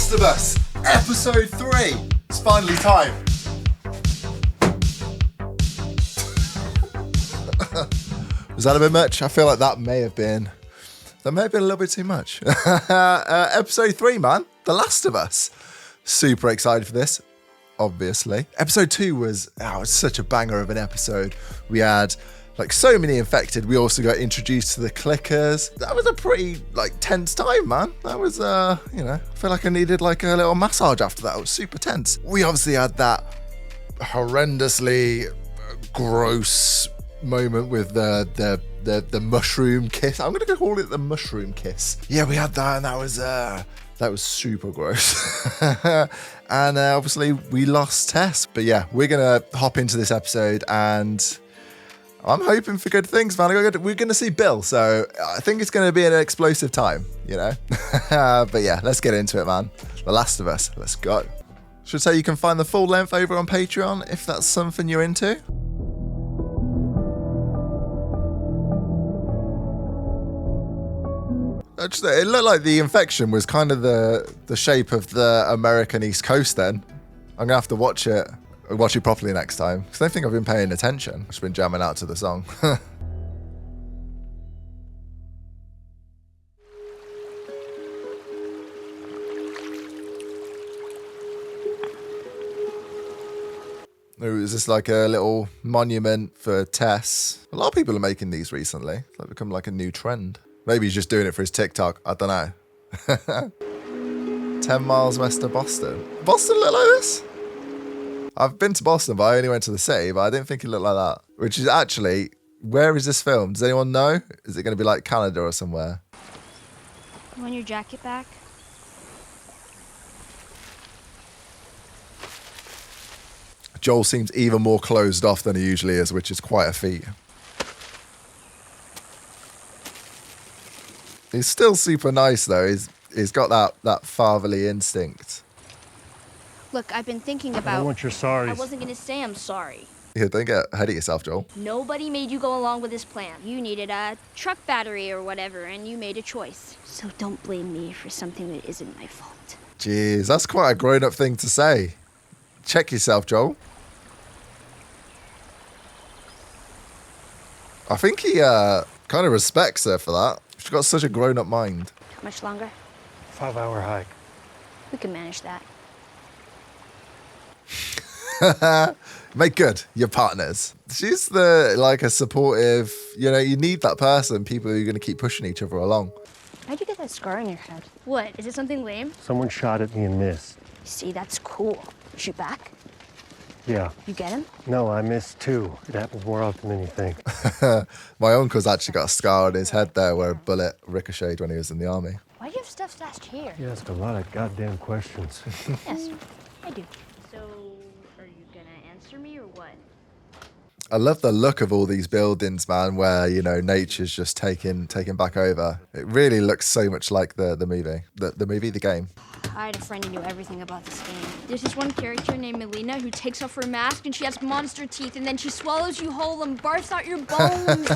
Last of Us, episode 3. It's finally time. Was that a bit much? I feel like that may have been a little bit too much. Episode 3, man. The Last of Us. Super excited for this, obviously. Episode 2 was such a banger of an episode. We had like so many infected. We also got introduced to the clickers. That was a pretty tense time, man. That was, I feel like I needed like a little massage after that. It was super tense. We obviously had that horrendously gross moment with the mushroom kiss. I'm gonna call it the mushroom kiss. Yeah, we had that, and that was super gross. And obviously we lost Tess. But yeah, we're gonna hop into this episode, and I'm hoping for good things, man. We're gonna see Bill, so I think it's gonna be an explosive time, But yeah, let's get into it, man. The Last of Us. Let's go. Should say you can find the full length over on Patreon if that's something you're into. It looked like the infection was kind of the shape of the American East Coast then. I'm going to have to watch it properly next time, because I don't think I've been paying attention. I've just been jamming out to the song. Is this like a little monument for Tess? A lot of people are making these recently. It's like become like a new trend. Maybe he's just doing it for his TikTok. I don't know. 10 miles west of Boston. Boston look like this? I've been to Boston, but I only went to the city, but I didn't think it looked like that. Which is actually, where is this filmed? Does anyone know? Is it going to be like Canada or somewhere? You want your jacket back? Joel seems even more closed off than he usually is, which is quite a feat. He's still super nice though. He's got that fatherly instinct. Look, I've been thinking about... I don't want your sorries. I wasn't going to say I'm sorry. Yeah, don't get ahead of yourself, Joel. Nobody made you go along with this plan. You needed a truck battery or whatever, and you made a choice. So don't blame me for something that isn't my fault. Jeez, that's quite a grown-up thing to say. Check yourself, Joel. I think he kind of respects her for that. She's got such a grown-up mind. How much longer? 5-hour hike. We can manage that. Make good your partners. She's a supportive, you need that person, people who are going to keep pushing each other along. How'd you get that scar on your head? What, is it something lame? Someone shot at me and missed. See, that's cool. Shoot back? Yeah. You get him? No, I missed too. It happens more often than you think. My uncle's actually got a scar on his head there where a bullet ricocheted when he was in the army. Why do you have stuff stashed here? You ask a lot of goddamn questions. Yes, I do. So, are you gonna answer me or what? I love the look of all these buildings, man, where, nature's just taking back over. It really looks so much like the movie. The game. I had a friend who knew everything about this game. There's this one character named Melina who takes off her mask and she has monster teeth and then she swallows you whole and barfs out your bones.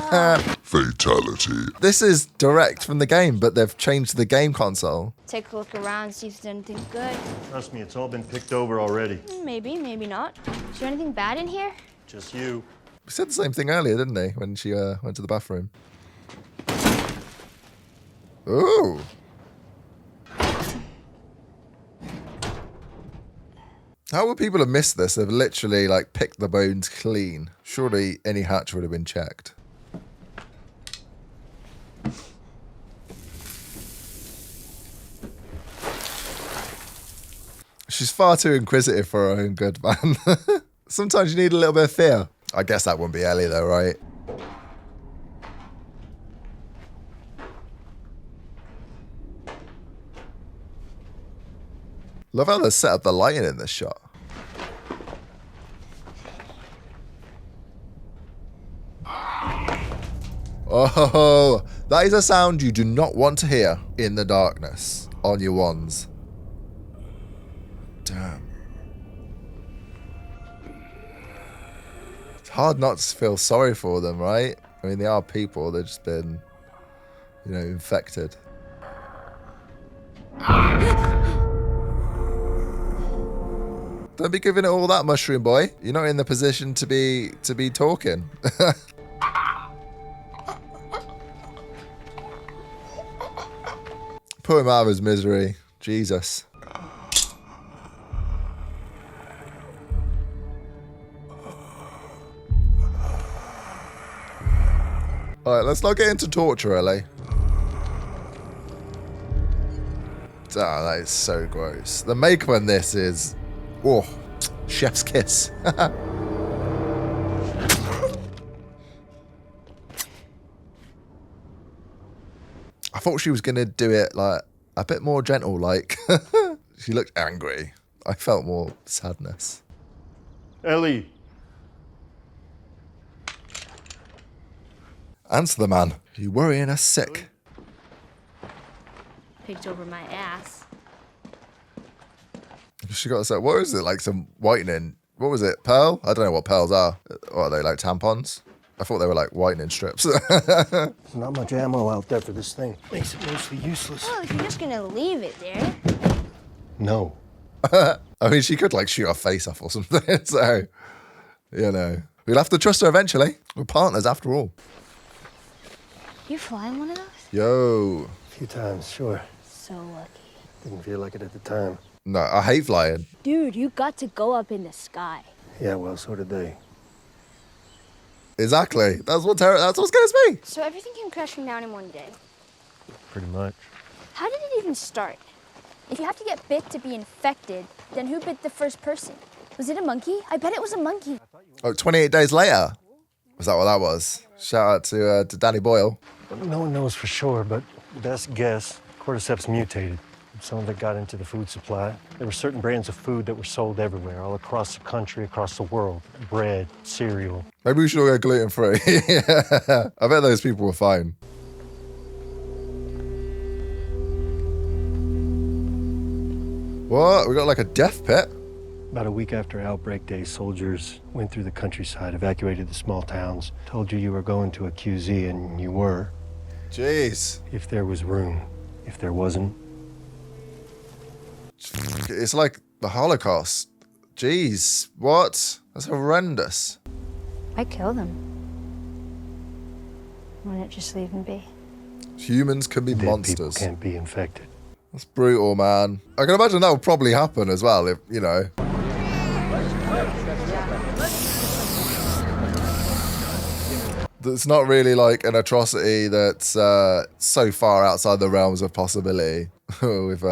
Fatality. This is direct from the game, but they've changed the game console. Take a look around, see if there's anything good. Trust me, it's all been picked over already. Maybe, maybe not. Is there anything bad in here? Just you. We said the same thing earlier, didn't he? When she went to the bathroom. Ooh. How would people have missed this? They've literally picked the bones clean. Surely any hatch would have been checked. She's far too inquisitive for her own good, man. Sometimes you need a little bit of fear. I guess that wouldn't be Ellie though, right? Love how they set up the lighting in this shot. Oh, that is a sound you do not want to hear in the darkness on your wands. Damn. It's hard not to feel sorry for them, right? I mean, they are people. They've just been, infected. Don't be giving it all that, mushroom boy. You're not in the position to be talking. Put him out of his misery. Jesus. Alright, let's not get into torture, Ellie. Oh, that is so gross. The makeup on this is... Oh, chef's kiss. I thought she was going to do it, like, a bit more gentle, like. She looked angry. I felt more sadness. Ellie. Answer the man. You worrying us sick. Picked over my ass. She got us, what is it, like some whitening? What was it, pearl? I don't know what pearls are. What are they, like tampons? I thought they were like whitening strips. There's not much ammo out there for this thing. Makes it mostly useless. Well, if you're just gonna leave it there. No. I mean, she could like shoot her face off or something. So, you know, we'll have to trust her eventually. We're partners after all. You flying one of those? Yo. A few times, sure. So lucky. Didn't feel like it at the time. No, I hate flying. Dude, you got to go up in the sky. Yeah, well, so did they. Exactly. That's what scares me. So everything came crashing down in one day. Pretty much. How did it even start? If you have to get bit to be infected, then who bit the first person? Was it a monkey? I bet it was a monkey. Oh, 28 days later. Was that what that was? Shout out to Danny Boyle. No one knows for sure, but best guess, cordyceps mutated. Some of it got into the food supply. There were certain brands of food that were sold everywhere, all across the country, across the world. Bread, cereal. Maybe we should all go gluten-free. Yeah. I bet those people were fine. What? We got like a death pit? About a week after Outbreak Day, soldiers went through the countryside, evacuated the small towns, told you were going to a QZ, and you were. Jeez. If there was room. If there wasn't. It's like the Holocaust. Jeez. What? That's horrendous. I killed him. Why not just leave him be? Humans can be Dead monsters. people can't be infected. That's brutal, man. I can imagine that would probably happen as well if, you know. It's not really like an atrocity that's so far outside the realms of possibility with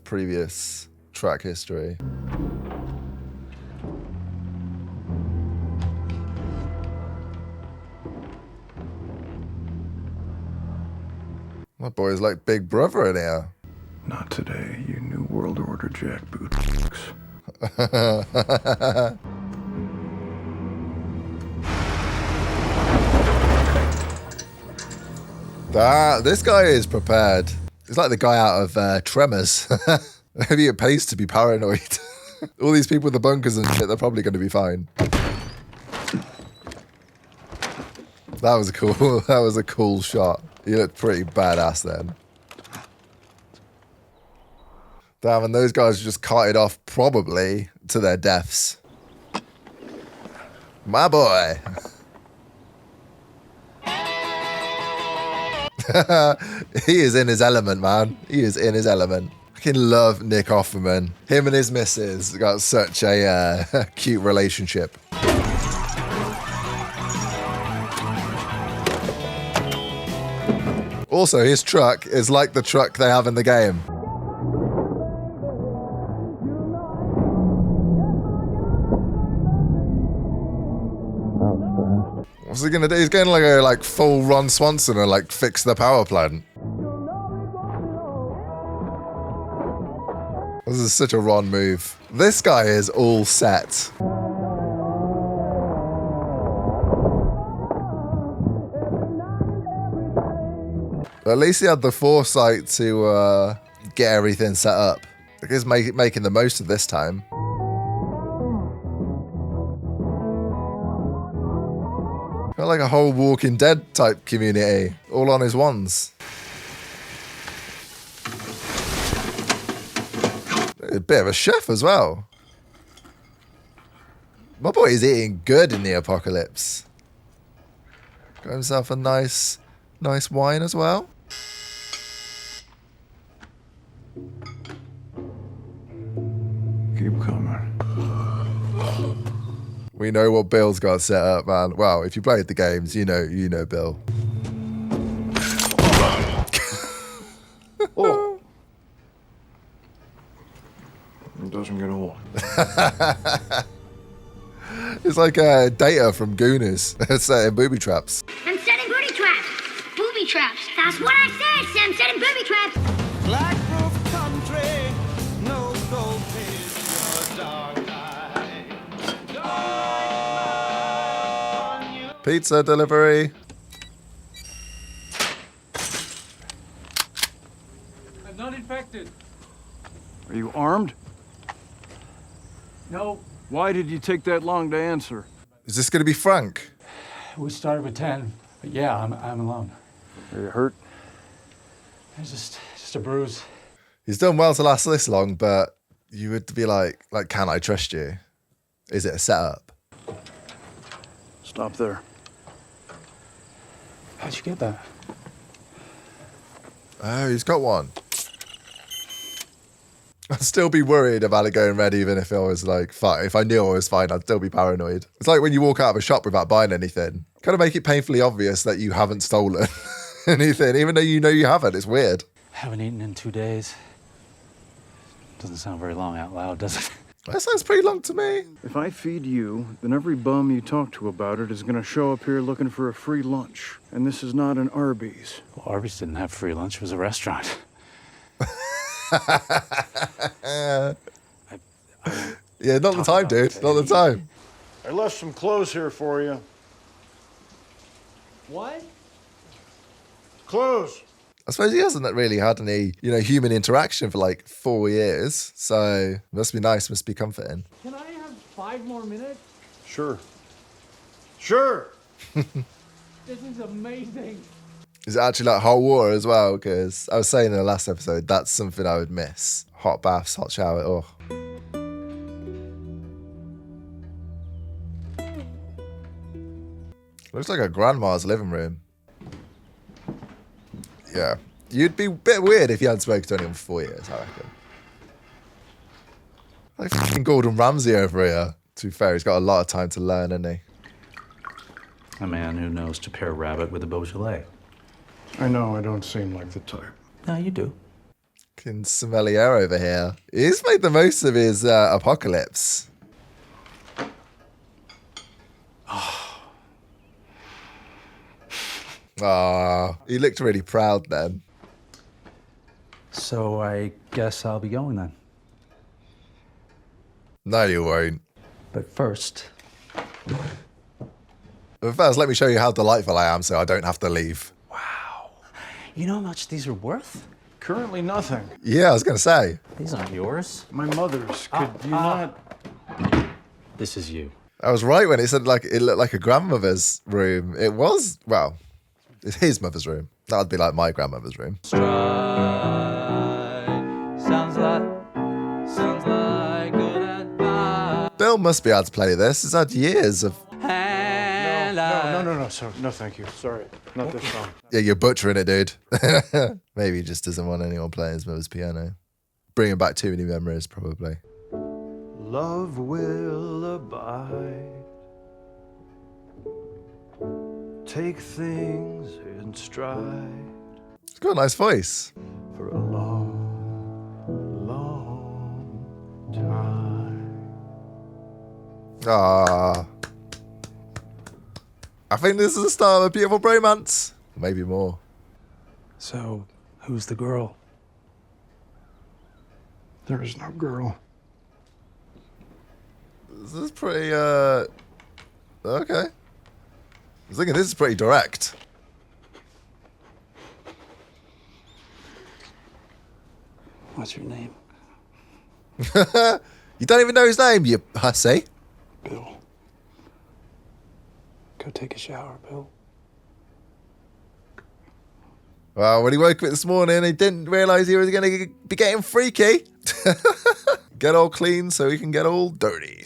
previous track history. My boy's like Big Brother in here. Not today, you New World Order jackboot. This guy is prepared. He's like the guy out of Tremors. Maybe it pays to be paranoid. All these people in the bunkers and shit, they're probably going to be fine. That was a cool shot. You looked pretty badass then. Damn, and those guys just carted off probably to their deaths. My boy. He is in his element, man. He is in his element. I can love Nick Offerman. Him and his missus got such a cute relationship. Also, his truck is like the truck they have in the game. What's he gonna do? He's going to like full Ron Swanson and like fix the power plant. This is such a Ron move. This guy is all set. At least he had the foresight to get everything set up. He's making the most of this time. Got like a whole Walking Dead type community, all on his ones. A bit of a chef as well. My boy is eating good in the apocalypse. Got himself a nice wine as well. Keep coming. We know what Bill's got set up, man. Well, if you played the games, you know Bill. Oh. It doesn't get old. It's like Data from Goonies setting booby traps. I'm setting booby traps. Booby traps. That's what I said, I'm setting booby traps. Black roof country, no gold pins, dark night. Dark night. Pizza delivery. I'm not infected. Are you armed? No, Why did you take that long to answer? Is this going to be Frank? we started with 10, but yeah, I'm alone. Are you hurt? It's just a bruise. He's done well to last this long, but you would be like, can I trust you? Is it a setup? Stop there. How'd you get that? Oh, he's got one. I'd still be worried about it going red, even if I was like, fine. If I knew I was fine, I'd still be paranoid. It's like when you walk out of a shop without buying anything. Kind of make it painfully obvious that you haven't stolen anything, even though you know you haven't. It's weird. Haven't eaten in 2 days. Doesn't sound very long out loud, does it? That sounds pretty long to me. If I feed you, then every bum you talk to about it is going to show up here looking for a free lunch. And this is not an Arby's. Well, Arby's didn't have free lunch. It was a restaurant. Yeah, not the time, dude. Not the time. I left some clothes here for you. What? Clothes. I suppose he hasn't really had any, human interaction for like 4 years. So must be nice, must be comforting. Can I have 5 more minutes? Sure. Sure. This is amazing. Is it actually like hot water as well? Because I was saying in the last episode, that's something I would miss. Hot baths, hot shower, oh. Looks like a grandma's living room. Yeah. You'd be a bit weird if you hadn't spoken to anyone for 4 years, I reckon. Like fucking Gordon Ramsay over here. To be fair, he's got a lot of time to learn, hasn't he? A man who knows to pair rabbit with a Beaujolais. I know I don't seem like the type. No, you do. Fucking sommelier over here. He's made the most of his apocalypse. Ah, he looked really proud then. So I guess I'll be going then. No, you won't. But first, But first, let me show you how delightful I am so I don't have to leave. wow. You know how much these are worth? Currently nothing. Yeah, I was going to say. These aren't yours. My mother's. Could you not? This is you. I was right when it said like it looked like a grandmother's room. It was, well, it's his mother's room. That would be like my grandmother's room. Sounds like good advice. Bill must be able to play this. He's had years of... No, sorry. No, thank you. Sorry. Not this song. Yeah, you're butchering it, dude. Maybe he just doesn't want anyone playing his mother's piano. Bringing back too many memories, probably. Love will abide. Take things in stride He's got a nice voice. for a long, long time. Ah. I think this is the start of a beautiful bromance. Maybe more. So, who's the girl? There is no girl. This is pretty, okay. I was thinking this is pretty direct. What's your name? You don't even know his name, you hussy. Bill. Go take a shower, Bill. Well, when he woke up this morning, he didn't realise he was going to be getting freaky. Get all clean so he can get all dirty.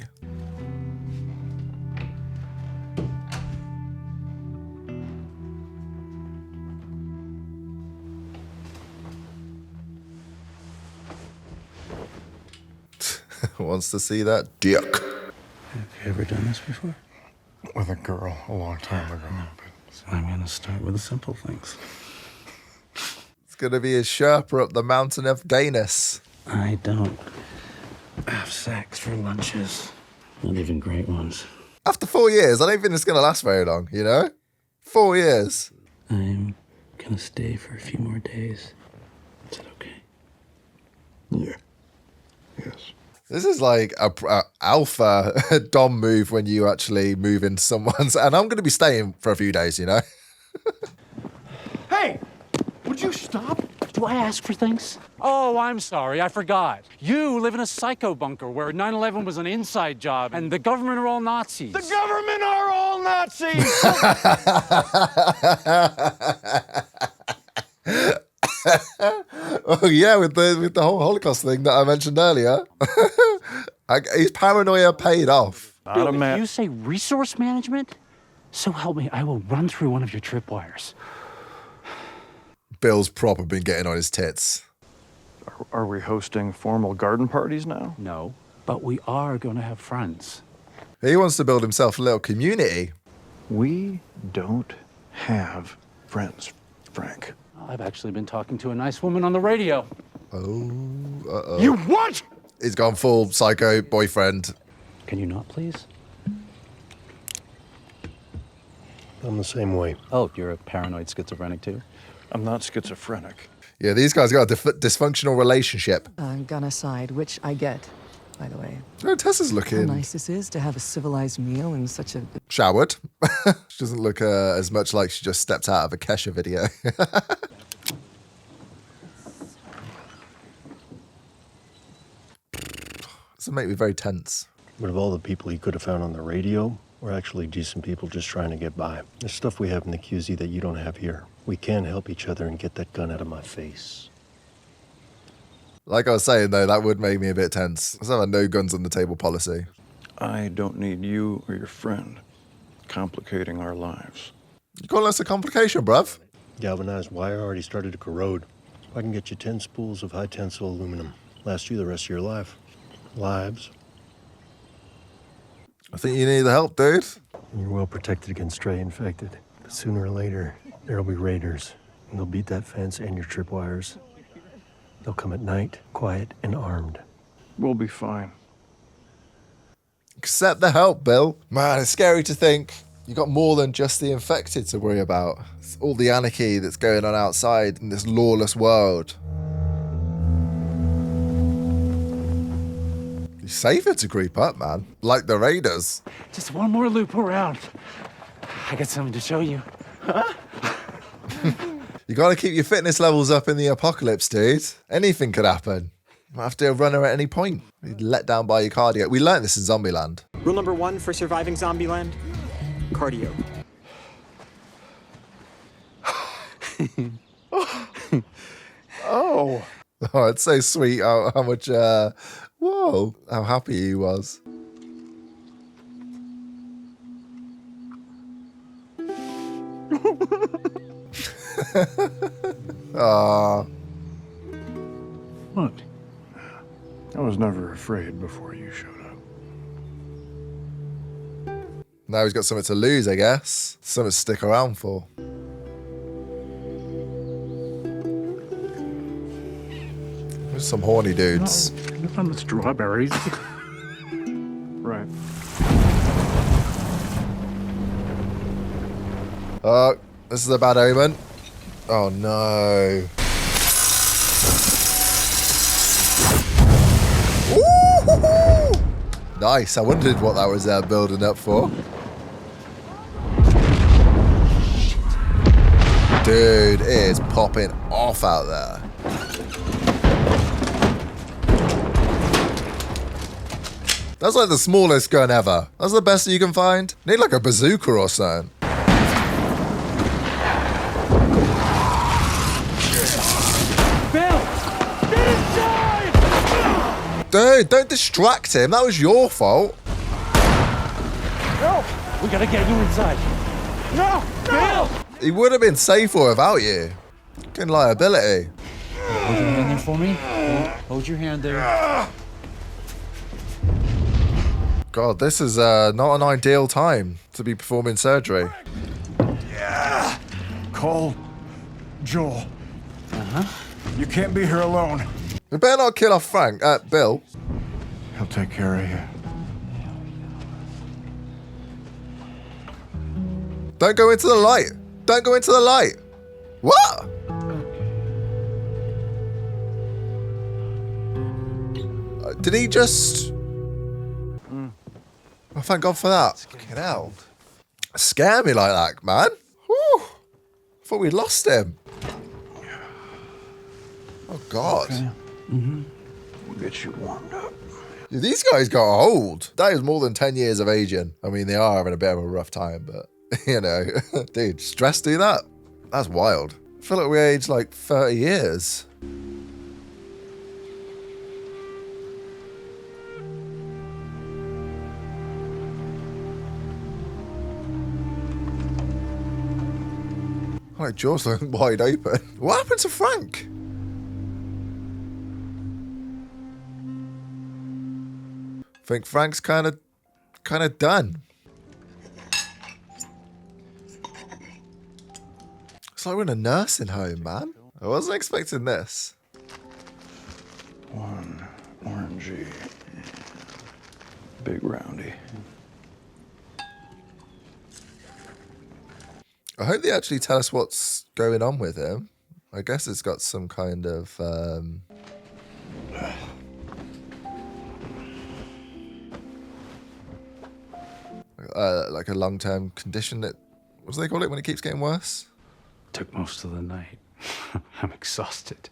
wants to see that dick. Have you ever done this before? With a girl a long time ago. So I'm gonna start with the simple things. It's going to be a Sherpa up the mountain of gayness. I don't have sex for lunches. Not even great ones. After 4 years, I don't think it's going to last very long, you know? 4 years. I'm gonna stay for a few more days. Is that okay? Yeah. Yes. This is like a alpha dom move when you actually move into someone's... And I'm going to be staying for a few days, you know? Hey! Would you stop? Do I ask for things? Oh, I'm sorry, I forgot. You live in a psycho bunker where 9/11 was an inside job and the government are all Nazis. The government are all Nazis! Oh yeah, with the whole Holocaust thing that I mentioned earlier. His paranoia paid off. Bill, if you say resource management, so help me, I will run through one of your tripwires. Bill's proper been getting on his tits. Are we hosting formal garden parties now? No, but we are going to have friends. He wants to build himself a little community. We don't have friends, Frank. I've actually been talking to a nice woman on the radio. Oh, uh-oh. You what? He's gone full psycho boyfriend. Can you not, please? I'm the same way. Oh, you're a paranoid schizophrenic too? I'm not schizophrenic. Yeah, these guys got a dysfunctional relationship. Gonna side, which I get, by the way. Oh, Tessa's How looking nice this is to have a civilized meal in such a... showered. She doesn't look as much like she just stepped out of a Kesha video. This will make me very tense. But of all the people he could have found on the radio, we're actually decent people just trying to get by. There's stuff we have in the QZ that you don't have here. We can help each other and get that gun out of my face. Like I was saying, though, that would make me a bit tense. Let's have a no guns on the table policy. I don't need you or your friend complicating our lives. You calling us a complication, bruv? Galvanized wire already started to corrode. I can get you 10 spools of high tensile aluminum. Last you the rest of your life. Lives. I think you need the help, dude. And you're well protected against stray infected. But sooner or later, there'll be raiders. And they'll beat that fence and your tripwires. They'll come at night, quiet and armed. We'll be fine. Accept the help, Bill. Man, it's scary to think you got more than just the infected to worry about. It's all the anarchy that's going on outside in this lawless world. It's safer to creep up, man. Like the raiders. Just one more loop around. I got something to show you. You gotta keep your fitness levels up in the apocalypse, dude. Anything could happen. You might have to run her at any point. You're let down by your cardio. We learned this in Zombieland. Rule number 1 for surviving Zombieland: cardio. Oh, it's so sweet how much, whoa, how happy he was. Aww. What? I was never afraid before you showed up. Now he's got something to lose, I guess. Something to stick around for. There's some horny dudes. Not on the strawberries. Right. This is a bad omen. Oh no. Ooh! Nice. I wondered what that was building up for. Dude, it is popping off out there. That's like the smallest gun ever. That's the best you can find. Need like a bazooka or something. Bill! Get inside! Dude, don't distract him. That was your fault. No! We gotta get you inside. No! Bill! He would have been safer without you. Good liability. Hold your hand there for me. Hold your hand there. God, this is not an ideal time to be performing surgery. Yeah. Cole, Joel. You can't be here alone. We better not kill off Bill. He'll take care of you. Don't go into the light. Don't go into the light. What? Did he just... Oh, thank God for that. Fucking hell. Scare me like that, man. Whew. I thought we'd lost him. Oh, God. Okay. We'll get you warmed up. Yeah, these guys got old. That is more than 10 years of aging. I mean, they are having a bit of a rough time, but, you know. Dude, stress do that? That's wild. I feel like we aged like 30 years. Like jaws look wide open. What happened to Frank? I think Frank's kind of done. It's like we're in a nursing home, man. I wasn't expecting this. One orangey. Big roundy. I hope they actually tell us what's going on with him. I guess it's got some kind of like a long-term condition that, what do they call it when it keeps getting worse? Took most of the night. I'm exhausted.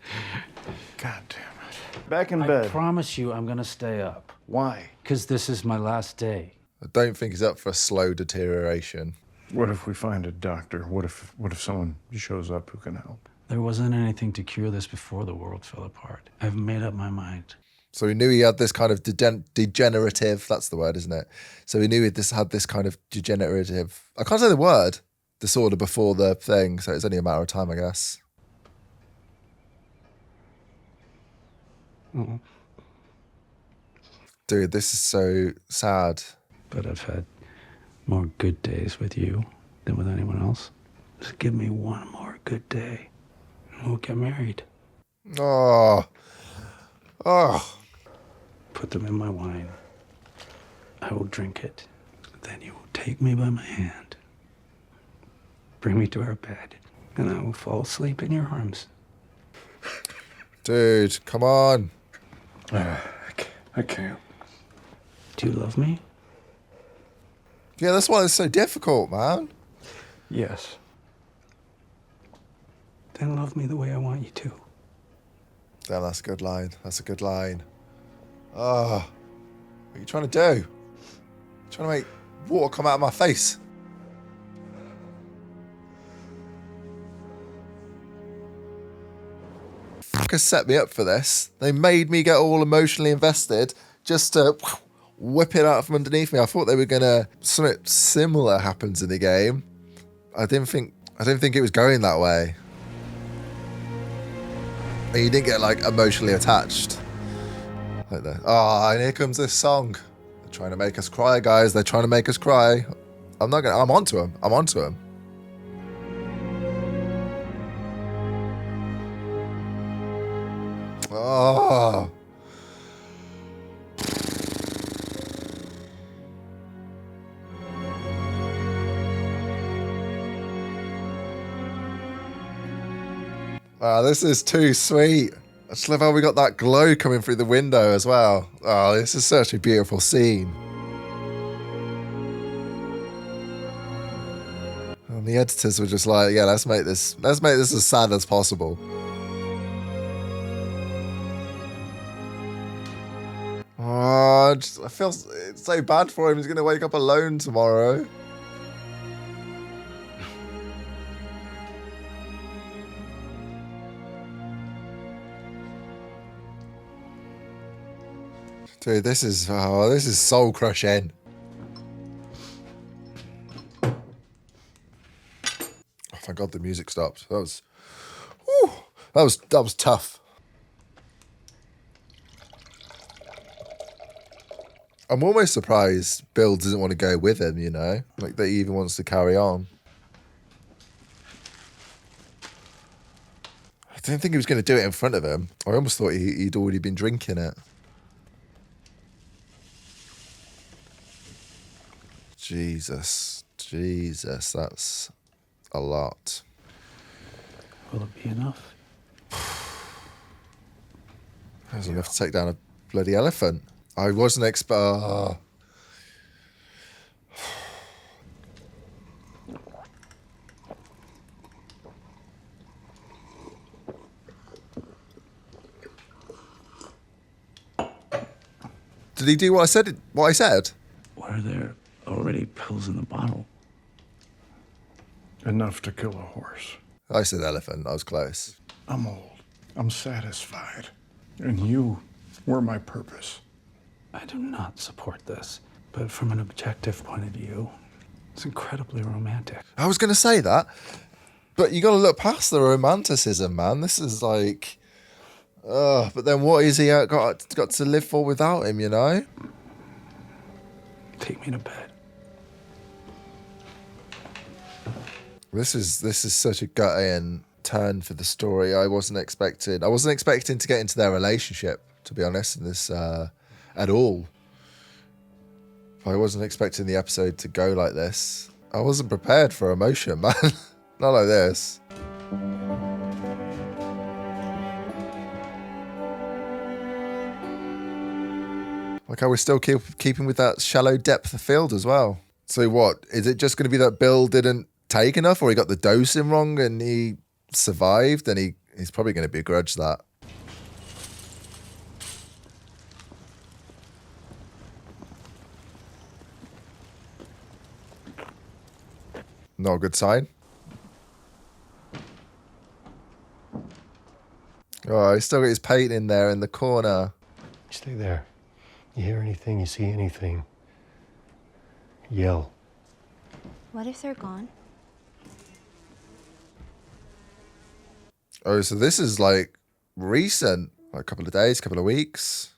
God damn it. Back in I bed. promise you I'm gonna stay up. Why? Because this is my last day. I don't think he's up for a slow deterioration. What if we find a doctor? What if someone shows up who can help? There wasn't anything to cure this before the world fell apart. I've made up my mind. So we knew he had this kind of degenerative, that's the word, isn't it? So we knew he had this kind of degenerative, I can't say the word, disorder before the thing, so it's only a matter of time, I guess. Mm-hmm. Dude, this is so sad. But I've had more good days with you than with anyone else. Just give me one more good day and we'll get married. Oh. Oh. Put them in my wine. I will drink it. Then you will take me by my hand, bring me to our bed, and I will fall asleep in your arms. Dude, come on. I can't. Do you love me? Yeah, that's why it's so difficult, man. Yes. Then love me the way I want you to. Damn, that's a good line. That's a good line. Oh, what are you trying to do? You're trying to make water come out of my face. Fuckers set me up for this. They made me get all emotionally invested just to whip it out from underneath me. I thought they were gonna something similar happens in the game. I didn't think it was going that way. And you didn't get like emotionally attached. Like that. Oh, and here comes this song. They're trying to make us cry, guys. They're trying to make us cry. I'm onto him. I'm onto him. Oh. Wow, this is too sweet. I just love how we got that glow coming through the window as well. Oh, this is such a beautiful scene. And the editors were just like, yeah, let's make this as sad as possible. Oh, I feel it's so bad for him. He's going to wake up alone tomorrow. Dude, this is soul crushing. Oh, thank God the music stopped. That was tough. I'm almost surprised Bill doesn't want to go with him, you know? Like, that he even wants to carry on. I didn't think he was going to do it in front of him. I almost thought he'd already been drinking it. Jesus, that's a lot. Will it be enough? That's enough to take down a bloody elephant. I wasn't Did he do what I said? What I said? Why are there already pills in the bottle? Enough to kill a horse. I said elephant. I was close. I'm old. I'm satisfied. And you were my purpose. I do not support this, but from an objective point of view, it's incredibly romantic. I was going to say that, but you got to look past the romanticism, man. This is like, but then what is he got to live for without him? You know? Take me to bed. This is such a gutting turn for the story. I wasn't expecting to get into their relationship, to be honest, in this at all. I wasn't expecting the episode to go like this. I wasn't prepared for emotion, man. Not like this. Like how we're still keeping with that shallow depth of field as well. So what? Is it just going to be that Bill didn't take enough, or he got the dosing wrong and he survived, and he's probably going to begrudge that. Not a good sign. Oh, he's still got his paint in there in the corner. Stay there. You hear anything, you see anything, yell. What if they're gone? Oh, so this is like recent, like a couple of days, couple of weeks.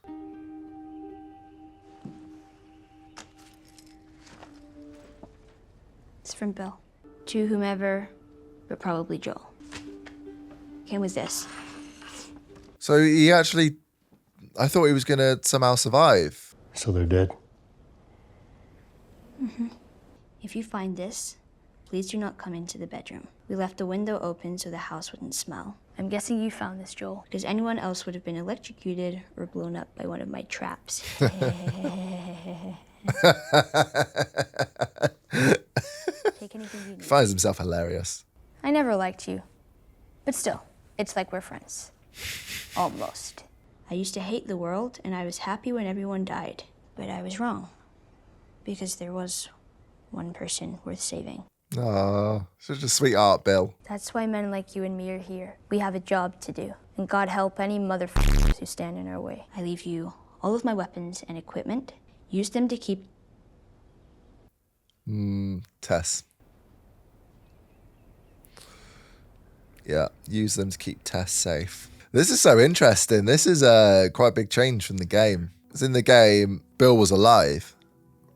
It's from Bill. To whomever, but probably Joel. Came with this. So he actually, I thought he was going to somehow survive. So they're dead? Mm-hmm. If you find this, please do not come into the bedroom. We left the window open so the house wouldn't smell. I'm guessing you found this, Joel, because anyone else would have been electrocuted or blown up by one of my traps. Take anything you need. Finds himself hilarious. I never liked you. But still, it's like we're friends. Almost. I used to hate the world, and I was happy when everyone died. But I was wrong. Because there was one person worth saving. Aw, such a sweetheart, Bill. That's why men like you and me are here. We have a job to do. And God help any motherfuckers who stand in our way. I leave you all of my weapons and equipment. Use them to keep... Tess. Yeah, use them to keep Tess safe. This is so interesting. This is quite a big change from the game. Because in the game, Bill was alive.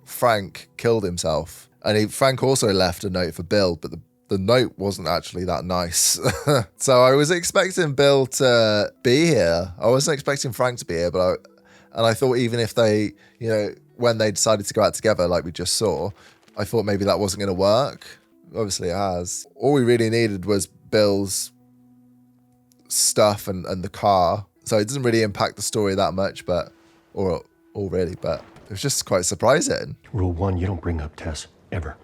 Frank killed himself. And Frank also left a note for Bill, but the note wasn't actually that nice. So I was expecting Bill to be here. I wasn't expecting Frank to be here, but I thought even if they, you know, when they decided to go out together, like we just saw, I thought maybe that wasn't going to work. Obviously it has. All we really needed was Bill's stuff and the car. So it doesn't really impact the story that much, but really, but it was just quite surprising. Rule 1, you don't bring up Tess, ever.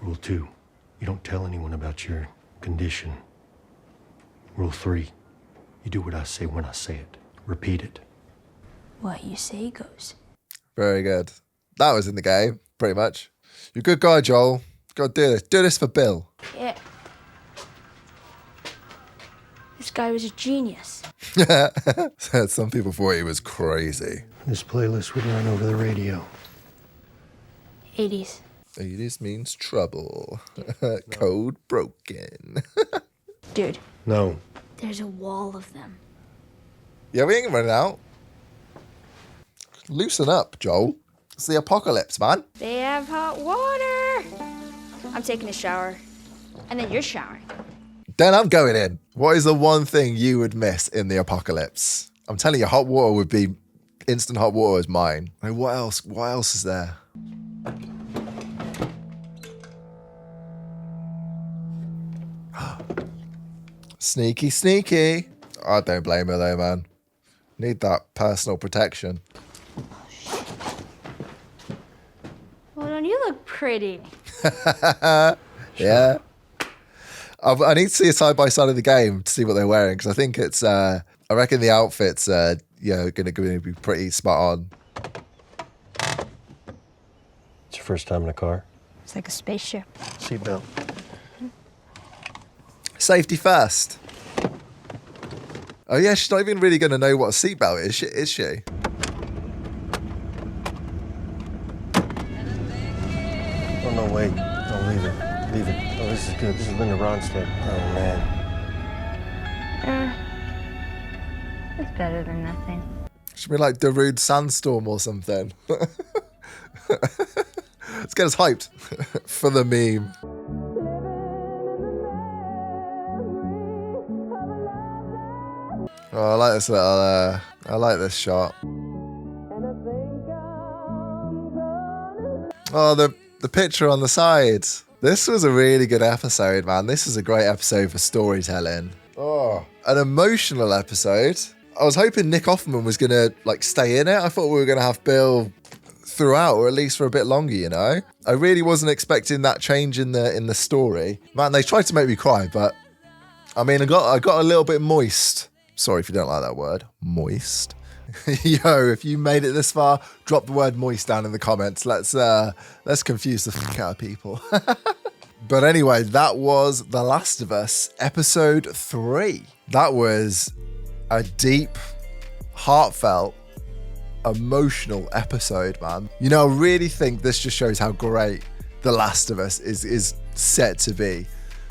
Rule 2, you don't tell anyone about your condition. Rule 3, you do what I say when I say it. Repeat it. What you say goes. Very good. That was in the game, pretty much. You're a good guy, Joel. Got to do this. Do this for Bill. Yeah. This guy was a genius. Some people thought he was crazy. This playlist would run over the radio. 80s. 80s means trouble. Code broken. Dude. No. There's a wall of them. Yeah, we ain't running out. Loosen up, Joel. It's the apocalypse, man. They have hot water. I'm taking a shower. And then you're showering. Then I'm going in. What is the one thing you would miss in the apocalypse? I'm telling you, hot water would be, instant hot water is mine. Like, what else? What else is there? Sneaky, sneaky. I don't blame her though, man. Need that personal protection. Well, don't you look pretty? Yeah. I need to see a side by side of the game to see what they're wearing, because I think it's. I reckon the outfits are, going to be pretty spot on. It's your first time in a car? It's like a spaceship. Seatbelt. Safety first. Oh yeah, she's not even really going to know what a seatbelt is she? Oh, no, wait. No, leave it. Leave it. Oh, this is good. This is Linda Ronstadt. Oh, man. It's better than nothing. Should be like Darude Sandstorm or something. Let's get us hyped for the meme. Oh, I like this little, I like this shot. Oh, the picture on the side. This was a really good episode, man. This is a great episode for storytelling. Oh, an emotional episode. I was hoping Nick Offerman was gonna stay in it. I thought we were gonna have Bill throughout, or at least for a bit longer, you know? I really wasn't expecting that change in the story. Man, they tried to make me cry, but I mean, I got a little bit moist. Sorry if you don't like that word, moist. Yo, if you made it this far, drop the word moist down in the comments. Let's confuse the fuck out of people. But anyway, that was The Last of Us episode 3. That was a deep, heartfelt, emotional episode, man. You know, I really think this just shows how great The Last of Us is set to be,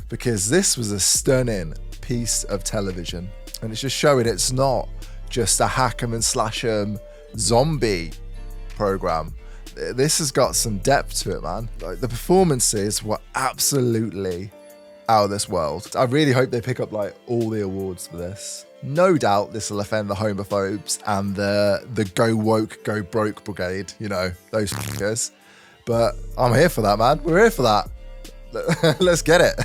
because this was a stunning piece of television, and it's just showing it's not just a hack 'em and slash 'em zombie program. This has got some depth to it, man. Like, the performances were absolutely out of this world. I really hope they pick up all the awards for this. No doubt this will offend the homophobes and the go woke, go broke brigade, you know, those figures. But I'm here for that, man. We're here for that. Let's get it.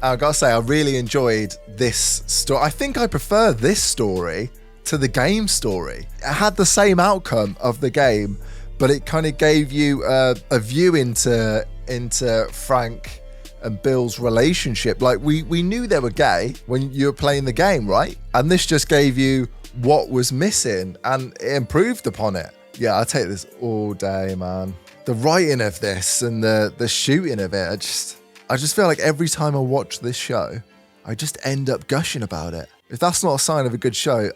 I gotta say, I really enjoyed this story. I think I prefer this story to the game story. It had the same outcome of the game, but it kind of gave you a view into Frank and Bill's relationship. Like, we knew they were gay when you were playing the game, right? And this just gave you what was missing, and it improved upon it. Yeah, I take this all day, man. The writing of this and the shooting of it, I just feel like every time I watch this show, I just end up gushing about it. If that's not a sign of a good show,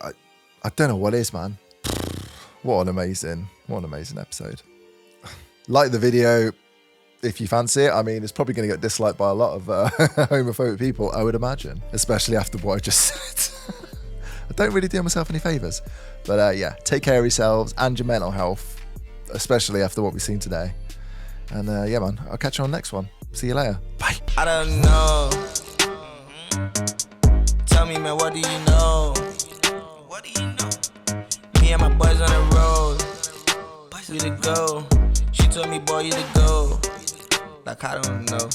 I don't know what is, man. What an amazing episode. Like the video if you fancy it. I mean, it's probably going to get disliked by a lot of homophobic people, I would imagine, especially after what I just said. I don't really do myself any favours. But yeah, take care of yourselves and your mental health, especially after what we've seen today. And yeah, man, I'll catch you on the next one. See you later. Bye. I don't know. Tell me, man, what do you know? What do you know? Me and my boys on the road. We to go. She told me, boy, you to go. Like, I don't know.